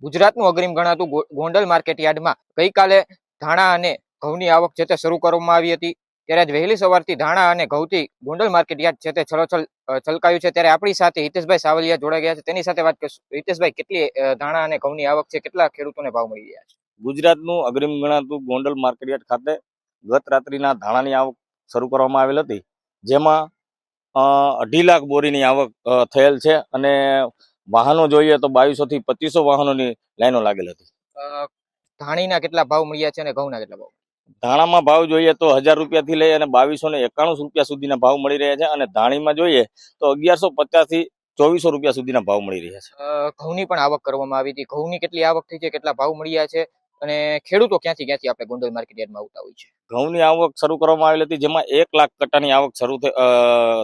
ગુજરાતનું અગ્રીમ ગણાતું ગોંડલ માર્કેટ યાર્ડમાં ગઈકાલે ધાણા અને ઘઉંની આવક છે તે શરૂ કરવામાં આવી હતી। ત્યારે આજ વહેલી સવારથી ધાણા અને ઘઉંથી ગોંડલ માર્કેટ યાર્ડ છે તે છલોછલ છલકાયું છે। ત્યારે આપણી સાથે હિતેશભાઈ સાવલિયા જોડાઈ ગયા છે, તેની સાથે વાત કરીશું। હિતેશભાઈ, કેટલી ધાણા અને ઘઉંની આવક છે, કેટલા ખેડૂતોને ભાવ મળી રહ્યા છે? ગુજરાતનું અગ્રીમ ગણાતું ગોંડલ માર્કેટયાર્ડ ખાતે ગત રાત્રિના ધાણાની આવક શરૂ કરવામાં આવેલ હતી, જેમાં 2.5 લાખ બોરીની આવક થયેલ છે અને વાહનો જોઈએ તો 2200 થી 2500 વાહનોની લાઈનો લાગેલ હતી। ધાણીના કેટલા ભાવ મળ્યા છે અને ઘઉંના કેટલા ભાવ? ધાણામાં ભાવ જોઈએ તો 1000 રૂપિયાથી લઈ અને 2291 રૂપિયા સુધીના ભાવ મળી રહ્યા છે અને ધાણીમાં જોઈએ તો 1150 થી 2400 રૂપિયા સુધીના ભાવ મળી રહ્યા છે। ઘઉંની પણ આવક કરવામાં આવી હતી, ઘઉંની કેટલી આવક થઈ છે, કેટલા ભાવ મળ્યા છે અને ખેડૂતો ક્યાંથી આપણે ગોંડલ માર્કેટ યાર્ડમાં આવતા હોય છે? ઘઉંની આવક શરૂ કરવામાં આવેલી હતી, જેમાં 1 લાખ કટ્ટાની આવક શરૂ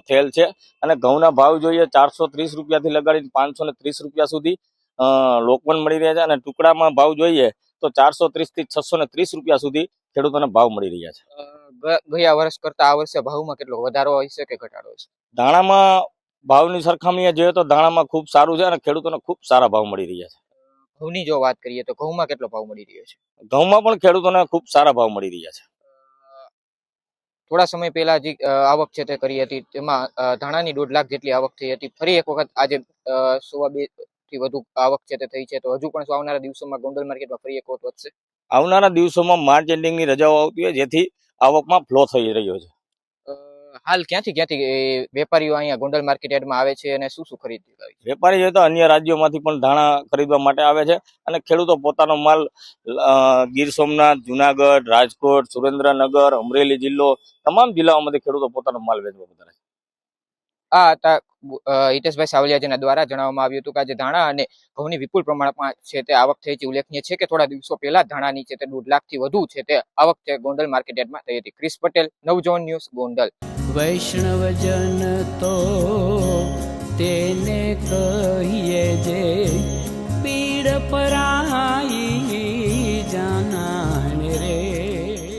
થયેલ છે અને ઘઉંના ભાવ જોઈએ 430 રૂપિયાથી લગાડીને 530 રૂપિયા સુધી લોકવન મળી રહ્યા છે અને ટુકડામાં ભાવ જોઈએ તો 430 થી 630 રૂપિયા સુધી ખેડૂતોને ભાવ મળી રહ્યા છે। ગયા વર્ષ કરતા આ વર્ષે ભાવમાં કેટલો વધારો હશે કે ઘટાડો હશે? ધાણામાં ભાવની સરખામણીએ જોઈએ તો ધાણામાં ખૂબ સારું છે અને ખેડૂતોને ખૂબ સારા ભાવ મળી રહ્યા છે। ઘઉંની જો વાત કરીએ તો ઘઉંમાં કેટલો ભાવ મળી રહ્યો છે? ઘઉંમાં પણ ખેડૂતોને ખૂબ સારા ભાવ મળી રહ્યા છે। થોડા સમય પહેલા જે આવક છે તે કરી હતી, તેમાં ધાણાની 1.5 લાખ જેટલી આવક થઈ હતી। ફરી એક વખત આજે 2.25 થી વધુ આવક છે તે થઈ છે, તો હજુ પણ આવનારા દિવસોમાં ગોંડલ માર્કેટમાં ફરી એક વખત વધશે? આવનારા દિવસોમાં માર્ચ એન્ડિંગની રજાઓ આવતી હોય, જેથી આવકમાં ફ્લો થઈ રહ્યો છે। હાલ ક્યાંથી વેપારીઓ અહીંયા ગોંડલ માર્કેટ યાર્ડમાં આવે છે અને શું ખરીદી કરે છે? વેપારીઓ તો અન્ય રાજ્યોમાંથી પણ ધાણા ખરીદવા માટે આવે છે અને ખેડૂતો પોતાનો માલ ગીર સોમનાથ, જુનાગઢ, રાજકોટ, સુરેન્દ્રનગર, અમરેલી જિલ્લો, તમામ જિલ્લાઓમાંથી ખેડૂતો પોતાનો માલ વેચવા વધારે છે। આ હતા હિતેશભાઈ સાવલિયા જેના દ્વારા જણાવવામાં આવ્યું હતું કે આજે ધાણા અને ઘઉંની વિપુલ પ્રમાણમાં છે તે આવક થઈ છે। ઉલ્લેખનીય છે કે થોડા દિવસો પહેલા ધાણાની છે તે 1.5 લાખથી વધુ છે તે આવક છે ગોંડલ માર્કેટ યાર્ડમાં થઈ હતી। Chris Patel, Navjon news, Gondal. વૈષ્ણવજન તો તેને કહીએ જે પીડ પરા